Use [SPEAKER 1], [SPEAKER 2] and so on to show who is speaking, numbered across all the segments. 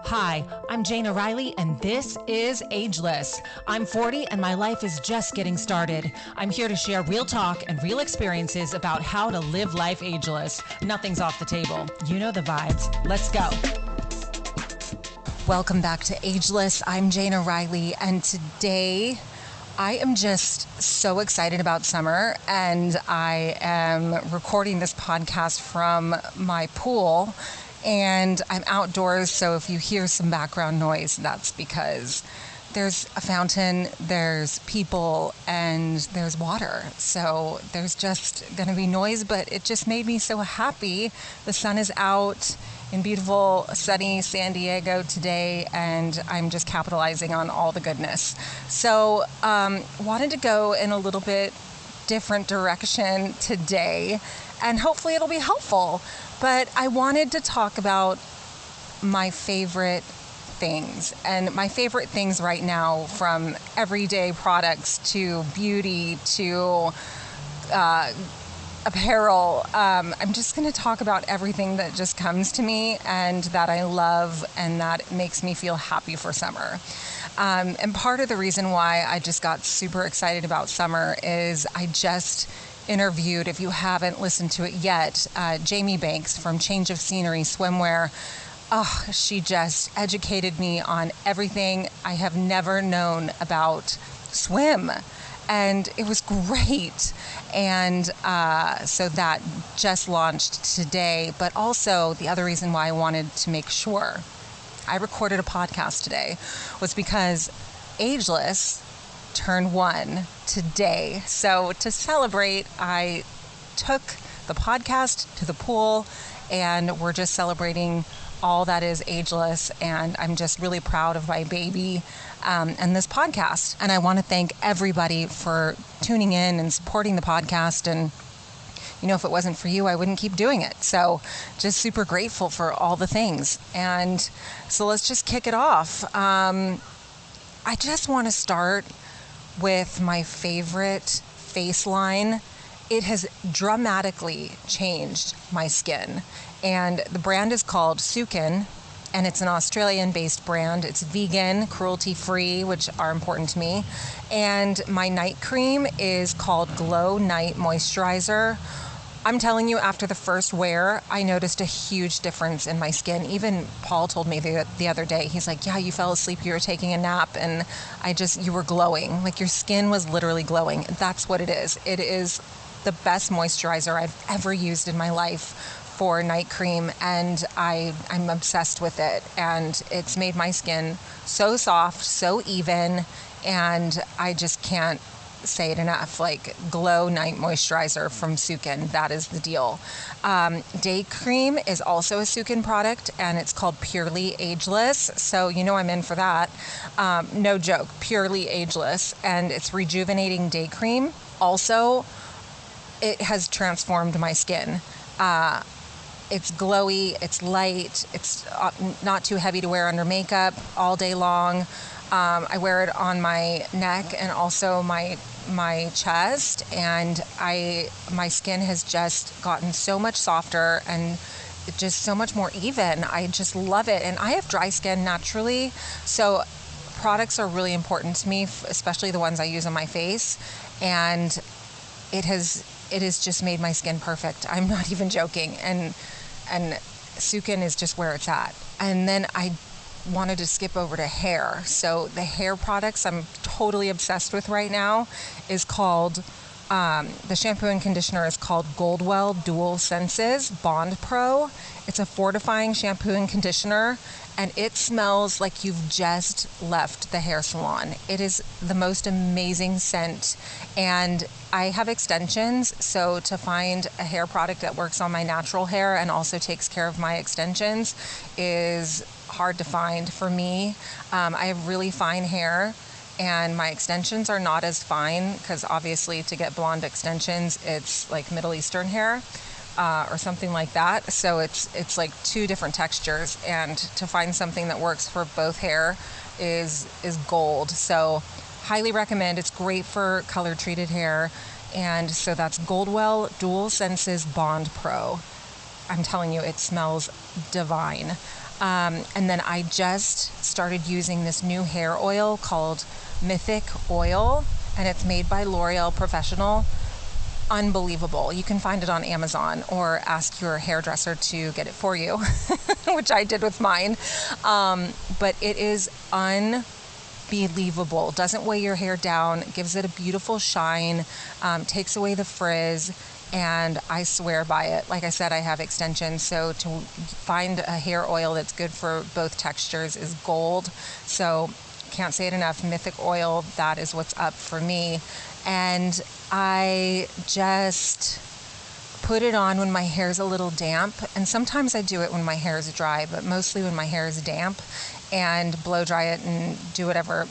[SPEAKER 1] Hi, I'm Jane O'Reilly, and this is Ageless. I'm 40, and my life is just getting started. I'm here to share real talk and real experiences about how to live life ageless. Nothing's off the table. You know the vibes. Let's go. Welcome back to Ageless. I'm Jane O'Reilly, and today I am just so excited about summer, and I am recording this podcast from my pool. And I'm outdoors, so if you hear some background noise, that's because there's a fountain, there's people, and there's water. So there's just going to be noise, but it just made me so happy. The sun is out in beautiful, sunny San Diego today, and I'm just capitalizing on all the goodness. So wanted to go in a little bit different direction today, and hopefully it'll be helpful. But I wanted to talk about my favorite things. And my favorite things right now, from everyday products to beauty to apparel. I'm just going to talk about everything that just comes to me and that I love and that makes me feel happy for summer. And part of the reason why I just got super excited about summer is I just interviewed, if you haven't listened to it yet, Jamie Banks from Change of Scenery Swimwear. Oh, she just educated me on everything I have never known about swim. And it was great. And so that just launched today. But also the other reason why I wanted to make sure I recorded a podcast today was because Ageless turned 1 today. So to celebrate, I took the podcast to the pool, and we're just celebrating all that is Ageless. And I'm just really proud of my baby and this podcast. And I want to thank everybody for tuning in and supporting the podcast. And you know, if it wasn't for you, I wouldn't keep doing it. So just super grateful for all the things. And so let's just kick it off. I just want to start with my favorite face line. It has dramatically changed my skin. And the brand is called Sukin, and it's an Australian-based brand. It's vegan, cruelty-free, which are important to me. And my night cream is called Glow Night Moisturizer. I'm telling you, after the first wear, I noticed a huge difference in my skin. Even Paul told me the other day, he's like, yeah, you fell asleep, you were taking a nap, and you were glowing. Like, your skin was literally glowing. That's what it is. It is the best moisturizer I've ever used in my life for night cream, and I'm obsessed with it. And it's made my skin so soft, so even, and I just can't say it enough. Like, Glow Night Moisturizer from Sukin, that is the deal. Day cream is also a Sukin product, and it's called Purely Ageless, so you know I'm in for that. No joke, Purely Ageless, and it's rejuvenating day cream. Also, it has transformed my skin. It's glowy, it's light, it's not too heavy to wear under makeup all day long. I wear it on my neck and also my chest, and my skin has just gotten so much softer and just so much more even. I just love it. And I have dry skin naturally, so products are really important to me, especially the ones I use on my face, and it has just made my skin perfect. I'm not even joking. And Sukin is just where it's at. And then I wanted to skip over to hair. So the hair products I'm totally obsessed with right now is called, the shampoo and conditioner is called Goldwell Dual Senses Bond Pro. It's a fortifying shampoo and conditioner, and it smells like you've just left the hair salon. It is the most amazing scent, and I have extensions, so to find a hair product that works on my natural hair and also takes care of my extensions is hard to find for me. I have really fine hair, and my extensions are not as fine, because obviously to get blonde extensions, it's like Middle Eastern hair. Or something like that. So it's like two different textures, and to find something that works for both hair is gold. So highly recommend. It's great for color treated hair. And so that's Goldwell Dual Senses Bond Pro. I'm telling you, it smells divine. And then I just started using this new hair oil called Mythic Oil, and it's made by L'Oreal Professional. Unbelievable. You can find it on Amazon or ask your hairdresser to get it for you, which I did with mine. But it is unbelievable. Doesn't weigh your hair down, gives it a beautiful shine, takes away the frizz, and I swear by it. Like I said, I have extensions, so to find a hair oil that's good for both textures is gold. So can't say it enough. Mythic Oil, that is what's up for me. And I just put it on when my hair's a little damp. And sometimes I do it when my hair is dry, but mostly when my hair is damp, and blow dry it and do whatever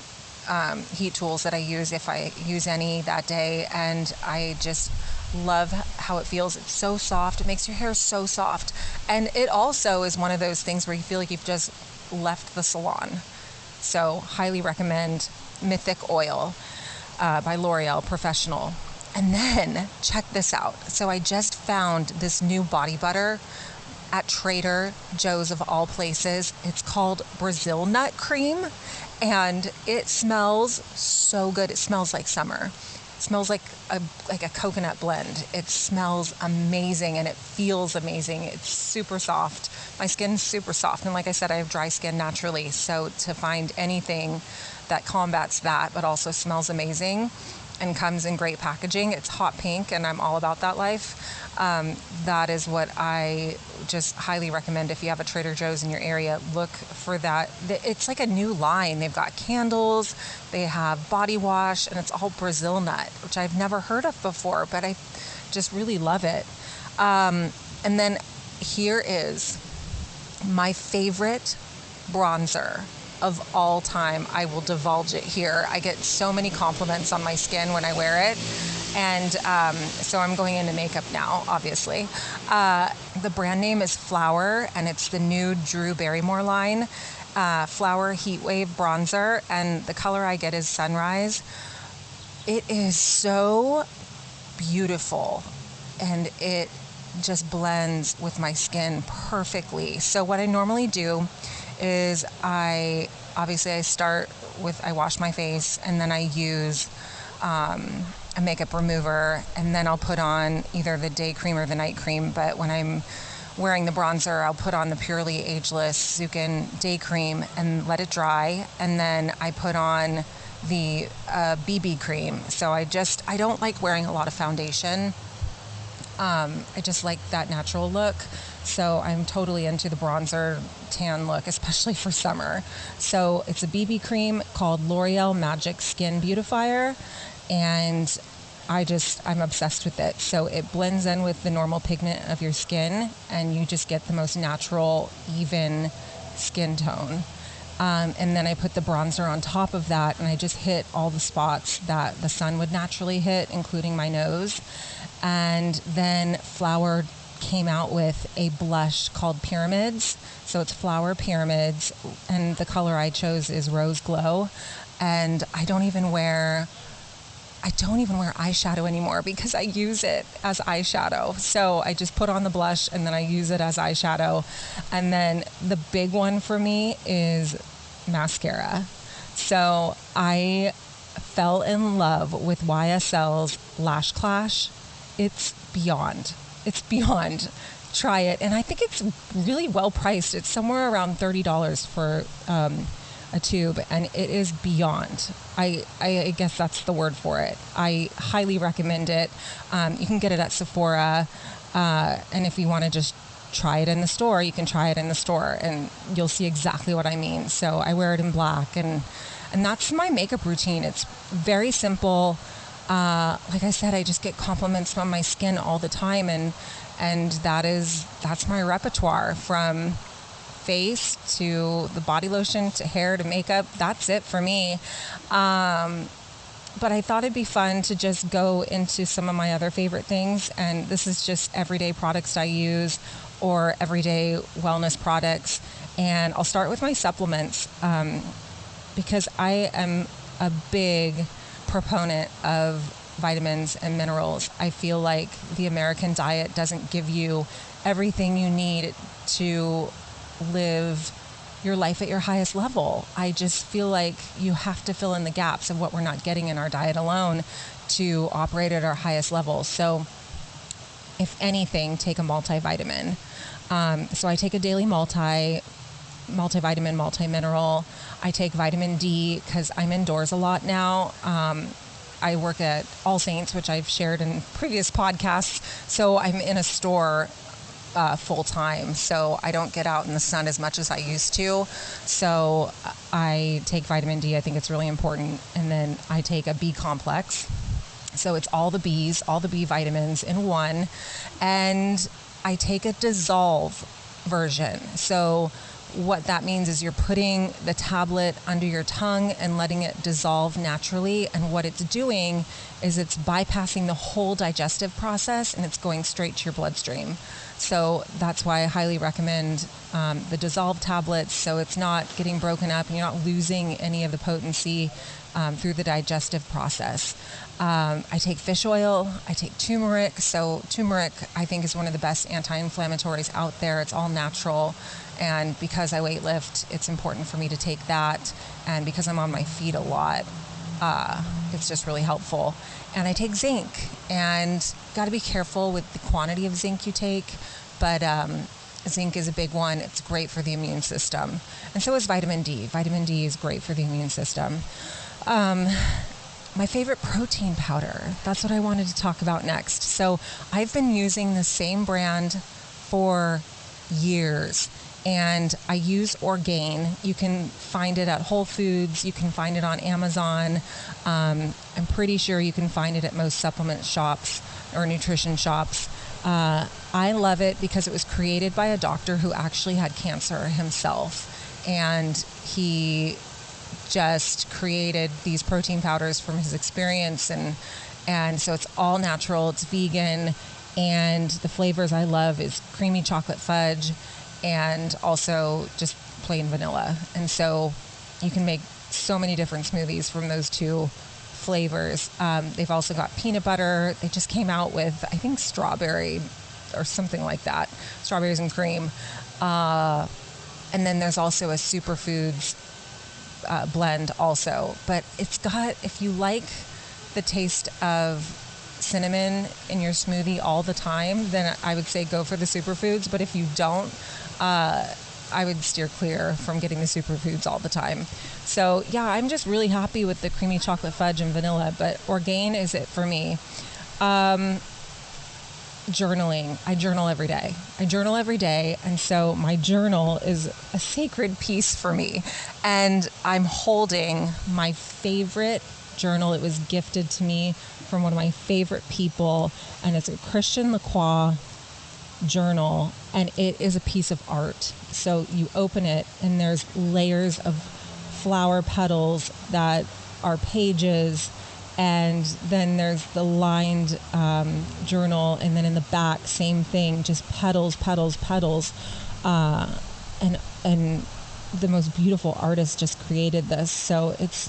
[SPEAKER 1] heat tools that I use, if I use any that day. And I just love how it feels. It's so soft. It makes your hair so soft. And it also is one of those things where you feel like you've just left the salon. So highly recommend Mythic Oil by L'Oreal Professional. And then check this out. So I just found this new body butter at Trader Joe's of all places. It's called Brazil Nut Cream, and it smells so good. It smells like summer. It smells like a coconut blend. It smells amazing, and it feels amazing. It's super soft. My skin's super soft, and like I said, I have dry skin naturally. So to find anything that combats that, but also smells amazing and comes in great packaging, it's hot pink, and I'm all about that life. That is what I just highly recommend. If you have a Trader Joe's in your area, look for that. It's like a new line. They've got candles, they have body wash, and it's all Brazil nut, which I've never heard of before, but I just really love it. And then here is my favorite bronzer of all time. I will divulge it here. I get so many compliments on my skin when I wear it. And so I'm going into makeup now, obviously. The brand name is Flower, and it's the new Drew Barrymore line, Flower Heat Wave Bronzer, and the color I get is Sunrise. It is so beautiful, and it just blends with my skin perfectly. So what I normally do is I start with, I wash my face, and then I use a makeup remover, and then I'll put on either the day cream or the night cream. But when I'm wearing the bronzer, I'll put on the Purely Ageless Zucchini day cream and let it dry, and then I put on the BB cream. So I don't like wearing a lot of foundation. I just like that natural look. So I'm totally into the bronzer tan look, especially for summer. So it's a BB cream called L'Oreal Magic Skin Beautifier, and I'm obsessed with it. So it blends in with the normal pigment of your skin, and you just get the most natural, even skin tone. And then I put the bronzer on top of that, and I just hit all the spots that the sun would naturally hit, including my nose. And then Flower came out with a blush called Pyramids. So it's Flower Pyramids, and the color I chose is Rose Glow. And I don't even wear eyeshadow anymore because I use it as eyeshadow. So I just put on the blush, and then I use it as eyeshadow. And then the big one for me is mascara. So I fell in love with YSL's Lash Clash. It's beyond. Try it. And I think it's really well priced. It's somewhere around $30 for a tube, and it is beyond. I guess that's the word for it. I highly recommend it. You can get it at Sephora, and if you want to just try it in the store, you can try it in the store, and you'll see exactly what I mean. So I wear it in black, and that's my makeup routine. It's very simple. Like I said, I just get compliments from my skin all the time, and that's my repertoire, from face to the body lotion to hair to makeup. That's it for me. But I thought it'd be fun to just go into some of my other favorite things, and this is just everyday products I use or everyday wellness products. And I'll start with my supplements, because I am a big proponent of vitamins and minerals. I feel like the American diet doesn't give you everything you need to live your life at your highest level. I just feel like you have to fill in the gaps of what we're not getting in our diet alone to operate at our highest level. So if anything, take a multivitamin. So I take a daily multivitamin, multimineral. I take vitamin D because I'm indoors a lot now. I work at All Saints, which I've shared in previous podcasts. So I'm in a store full time. So I don't get out in the sun as much as I used to. So I take vitamin D. I think it's really important. And then I take a B complex. So it's all the Bs, all the B vitamins in one. And I take a dissolve version. So what that means is you're putting the tablet under your tongue and letting it dissolve naturally. And what it's doing is it's bypassing the whole digestive process and it's going straight to your bloodstream. So that's why I highly recommend the dissolve tablets. So it's not getting broken up and you're not losing any of the potency through the digestive process. I take fish oil. I take turmeric. So turmeric, I think, is one of the best anti-inflammatories out there. It's all natural. And because I weightlift, it's important for me to take that. And because I'm on my feet a lot, it's just really helpful. And I take zinc. And got to be careful with the quantity of zinc you take. But zinc is a big one. It's great for the immune system. And so is vitamin D. Vitamin D is great for the immune system. My favorite protein powder. That's what I wanted to talk about next. So I've been using the same brand for years. And I use Orgain. You can find it at Whole Foods. You can find it on Amazon. I'm pretty sure you can find it at most supplement shops or nutrition shops. I love it because it was created by a doctor who actually had cancer himself. And he just created these protein powders from his experience. And so it's all natural. It's vegan. And the flavors I love is creamy chocolate fudge and also just plain vanilla. And so you can make so many different smoothies from those two flavors. They've also got peanut butter. They just came out with, I think, strawberry or something like that. Strawberries and cream. And then there's also a superfoods blend also. But it's got, if you like the taste of cinnamon in your smoothie all the time, then I would say go for the superfoods. But if you don't, I would steer clear from getting the superfoods all the time. So yeah, I'm just really happy with the creamy chocolate fudge and vanilla, but Orgain is it for me. Journaling. I journal every day. And so my journal is a sacred piece for me. And I'm holding my favorite journal. It was gifted to me from one of my favorite people, and it's a Christian Lacroix journal, and it is a piece of art. So you open it and there's layers of flower petals that are pages, and then there's the lined journal, and then in the back, same thing, just petals, and the most beautiful artist just created this. So it's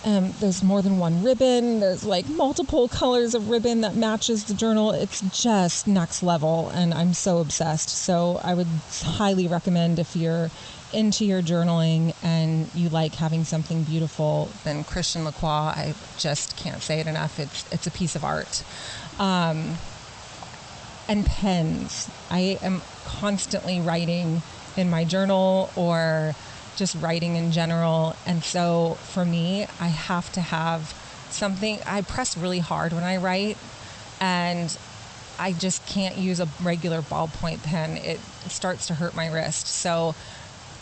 [SPEAKER 1] there's more than one ribbon. There's like multiple colors of ribbon that matches the journal. It's just next level, and I'm so obsessed. So I would highly recommend, if you're into your journaling and you like having something beautiful, then Christian Lacroix, I just can't say it enough. It's a piece of art. And pens. I am constantly writing in my journal or just writing in general. And so for me, I have to have something. I press really hard when I write, and I just can't use a regular ballpoint pen. It starts to hurt my wrist. So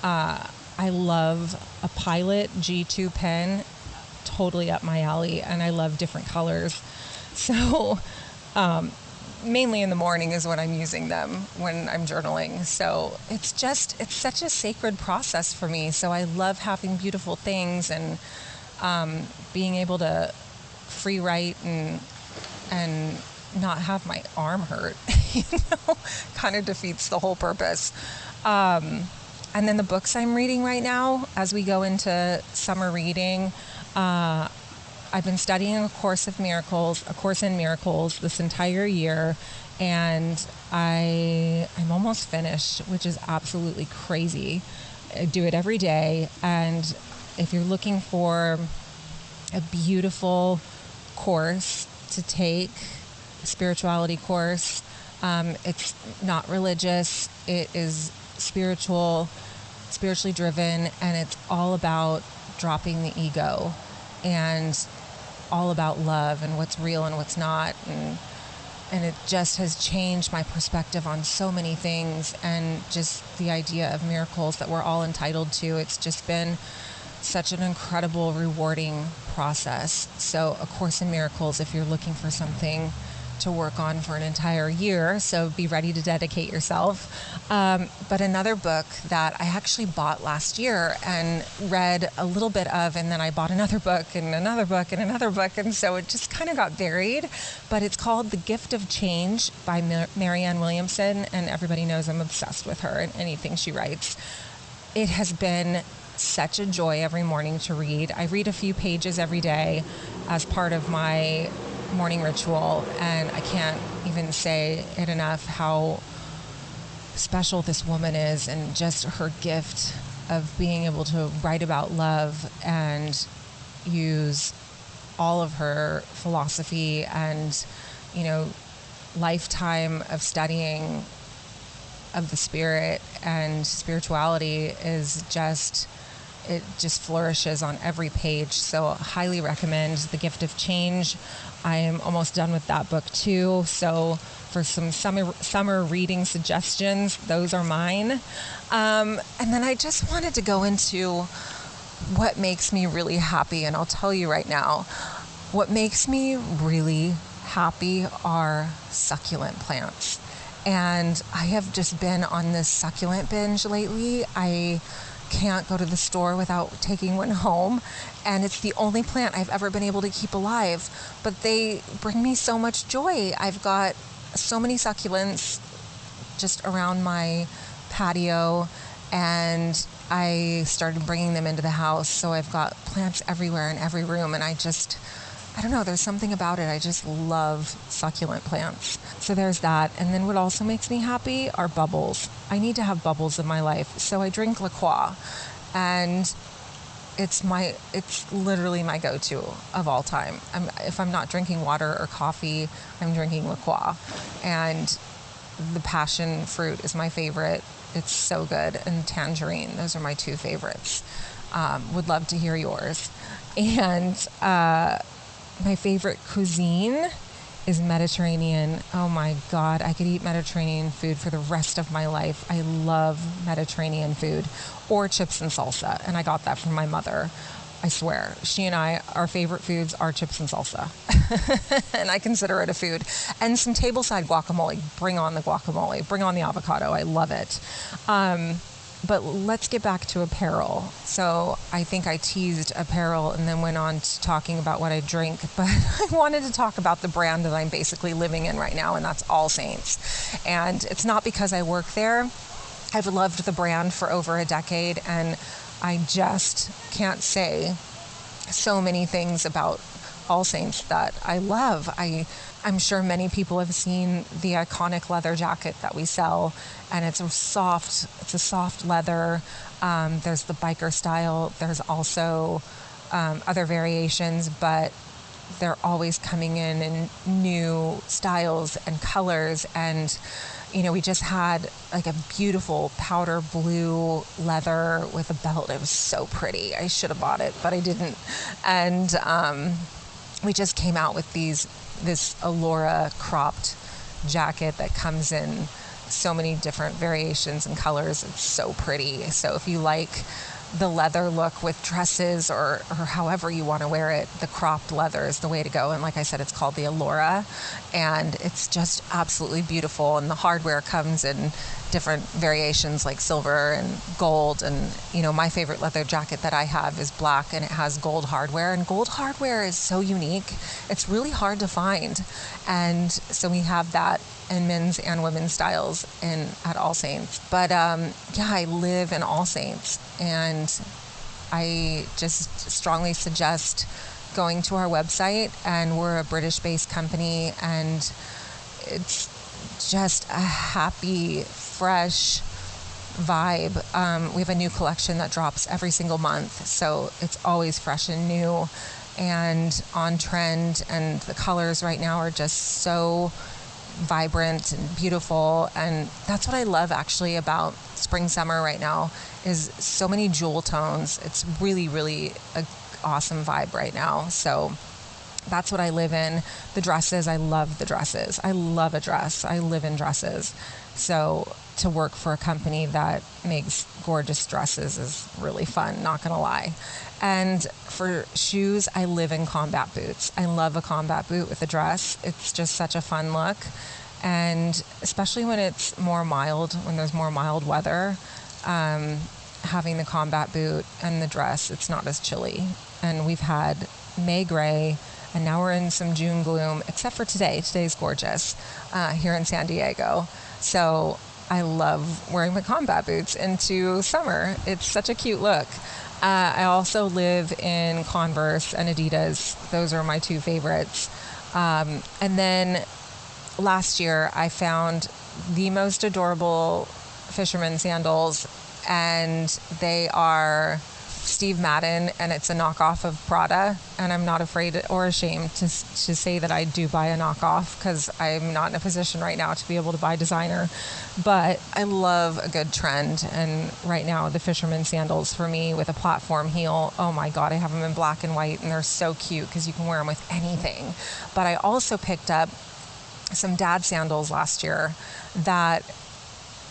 [SPEAKER 1] I love a Pilot G2 pen, totally up my alley, and I love different colors. So mainly in the morning is when I'm using them when I'm journaling. So it's such a sacred process for me. So I love having beautiful things and being able to free write and not have my arm hurt, kind of defeats the whole purpose. And then the books I'm reading right now, as we go into summer reading, I've been studying A Course in Miracles this entire year, and I'm almost finished, which is absolutely crazy. I do it every day. And if you're looking for a beautiful course to take, a spirituality course, it's not religious. It is spiritually driven, and it's all about dropping the ego and all about love and what's real and what's not. And it just has changed my perspective on so many things, and just the idea of miracles that we're all entitled to. It's just been such an incredible, rewarding process. So A Course in Miracles, if you're looking for something to work on for an entire year, so be ready to dedicate yourself. But another book that I actually bought last year and read a little bit of, and then I bought another book and another book and another book, and so it just kind of got varied. But it's called The Gift of Change by Marianne Williamson, and everybody knows I'm obsessed with her and anything she writes. It has been such a joy every morning to read. I read a few pages every day as part of my morning ritual, and I can't even say it enough how special this woman is, and just her gift of being able to write about love and use all of her philosophy and, lifetime of studying of the spirit and spirituality is just, it just flourishes on every page. So highly recommend The Gift of Change. I am almost done with that book too. So for some summer reading suggestions, those are mine. And then I just wanted to go into what makes me really happy. And I'll tell you right now, what makes me really happy are succulent plants. And I have just been on this succulent binge lately. I can't go to the store without taking one home, and it's the only plant I've ever been able to keep alive, but they bring me so much joy. I've got so many succulents just around my patio, and I started bringing them into the house, so I've got plants everywhere in every room, and I don't know, there's something about it. I just love succulent plants. So there's that. And then what also makes me happy are bubbles. I need to have bubbles in my life. So I drink La Croix, and it's literally my go-to of all time. If I'm not drinking water or coffee, I'm drinking La Croix. And the passion fruit is my favorite. It's so good. And tangerine, those are my two favorites. Would love to hear yours. And my favorite cuisine is Mediterranean. Oh my God, I could eat Mediterranean food for the rest of my life. I love Mediterranean food, or chips and salsa. And I got that from my mother. I swear, she and I, our favorite foods are chips and salsa. And I consider it a food. And some tableside guacamole. Bring on the guacamole. Bring on the avocado. I love it. But let's get back to apparel. So I think I teased apparel and then went on to talking about what I drink, but I wanted to talk about the brand that I'm basically living in right now, and that's All Saints. And it's not because I work there. I've loved the brand for over a decade, and I just can't say so many things about All Saints that I love. I'm sure many people have seen the iconic leather jacket that we sell, and it's a soft leather. There's the biker style. There's also other variations, but they're always coming in new styles and colors. And, we just had like a beautiful powder blue leather with a belt. It was so pretty. I should have bought it, but I didn't. And we just came out with this Allura cropped jacket that comes in so many different variations and colors. It's so pretty. So if you like the leather look with dresses or however you want to wear it, the cropped leather is the way to go. And like I said, it's called the Allura, and it's just absolutely beautiful. And the hardware comes in different variations like silver and gold. And, my favorite leather jacket that I have is black, and it has gold hardware. And gold hardware is so unique. It's really hard to find. And so we have that in men's and women's styles at All Saints. But I live in All Saints, and I just strongly suggest going to our website. And we're a British-based company, and it's just a happy, fresh, vibe. We have a new collection that drops every single month, so it's always fresh and new and on trend, and the colors right now are just so vibrant and beautiful. And that's what I love actually about spring summer right now, is so many jewel tones. It's really, really an awesome vibe right now. So that's what I live in. The dresses, I love the dresses. I love a dress. I live in dresses. So to work for a company that makes gorgeous dresses is really fun, not gonna lie. And for shoes, I live in combat boots. I love a combat boot with a dress. It's just such a fun look. And especially when it's more mild, when there's more mild weather, having the combat boot and the dress, it's not as chilly. And we've had May gray, and now we're in some June gloom, except for today. Today's gorgeous here in San Diego. So I love wearing my combat boots into summer. It's such a cute look. I also live in Converse and Adidas. Those are my two favorites. And then last year I found the most adorable fisherman sandals, and they are Steve Madden, and it's a knockoff of Prada. And I'm not afraid or ashamed to say that I do buy a knockoff, because I'm not in a position right now to be able to buy designer. But I love a good trend, and right now the fisherman sandals for me with a platform heel, oh my God, I have them in black and white, and they're so cute because you can wear them with anything. But I also picked up some dad sandals last year that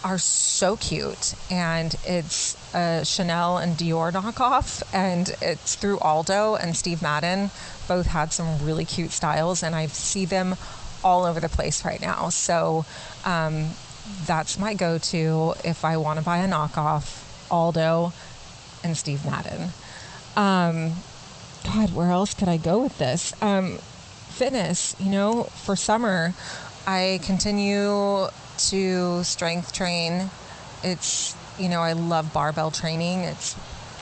[SPEAKER 1] are so cute, and it's a Chanel and Dior knockoff, and it's through Aldo and Steve Madden. Both had some really cute styles, and I see them all over the place right now. So that's my go-to if I want to buy a knockoff: Aldo and Steve Madden. God, where else could I go with this? Fitness, for summer, I continue to strength train. It's, I love barbell training. It's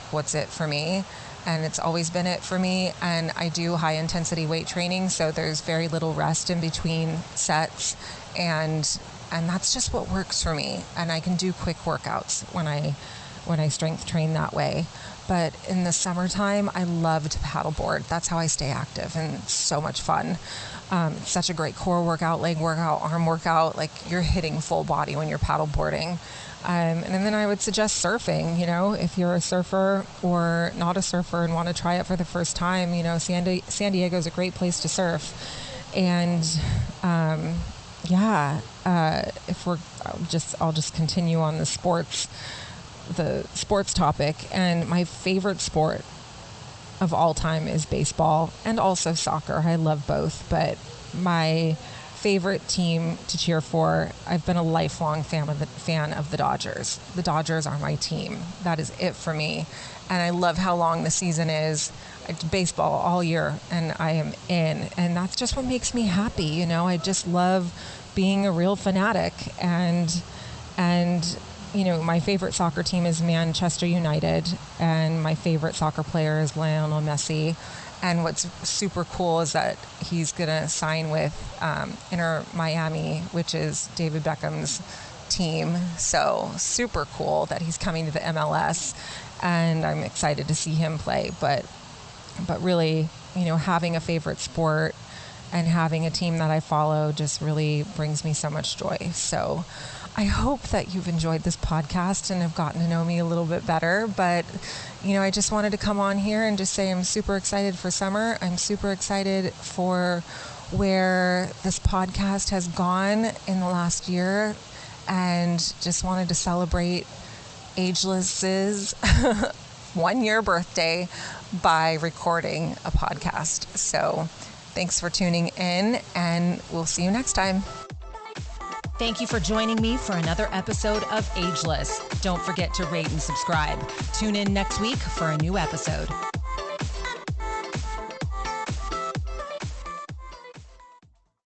[SPEAKER 1] what's it for me, and it's always been it for me. And I do high intensity weight training, so there's very little rest in between sets, and that's just what works for me. And I can do quick workouts when I strength train that way. But in the summertime, I love to paddleboard. That's how I stay active, and it's so much fun. It's such a great core workout, leg workout, arm workout. Like, you're hitting full body when you're paddleboarding. And then I would suggest surfing. If you're a surfer or not a surfer and want to try it for the first time, San Diego is a great place to surf. And I'll just continue on the sports topic. And my favorite sport of all time is baseball, and also soccer. I love both, but my favorite team to cheer for, I've been a lifelong fan of the Dodgers. The Dodgers are my team. That is it for me. And I love how long the season is. I do baseball all year, and I am in. And that's just what makes me happy. I just love being a real fanatic. And my favorite soccer team is Manchester United, and my favorite soccer player is Lionel Messi. And what's super cool is that he's going to sign with Inter Miami, which is David Beckham's team. So super cool that he's coming to the MLS, and I'm excited to see him play. But really, having a favorite sport and having a team that I follow just really brings me so much joy. So I hope that you've enjoyed this podcast and have gotten to know me a little bit better. But, I just wanted to come on here and just say I'm super excited for summer. I'm super excited for where this podcast has gone in the last year, and just wanted to celebrate Ageless's 1-year birthday by recording a podcast. So thanks for tuning in, and we'll see you next time.
[SPEAKER 2] Thank you for joining me for another episode of Ageless. Don't forget to rate and subscribe. Tune in next week for a new episode.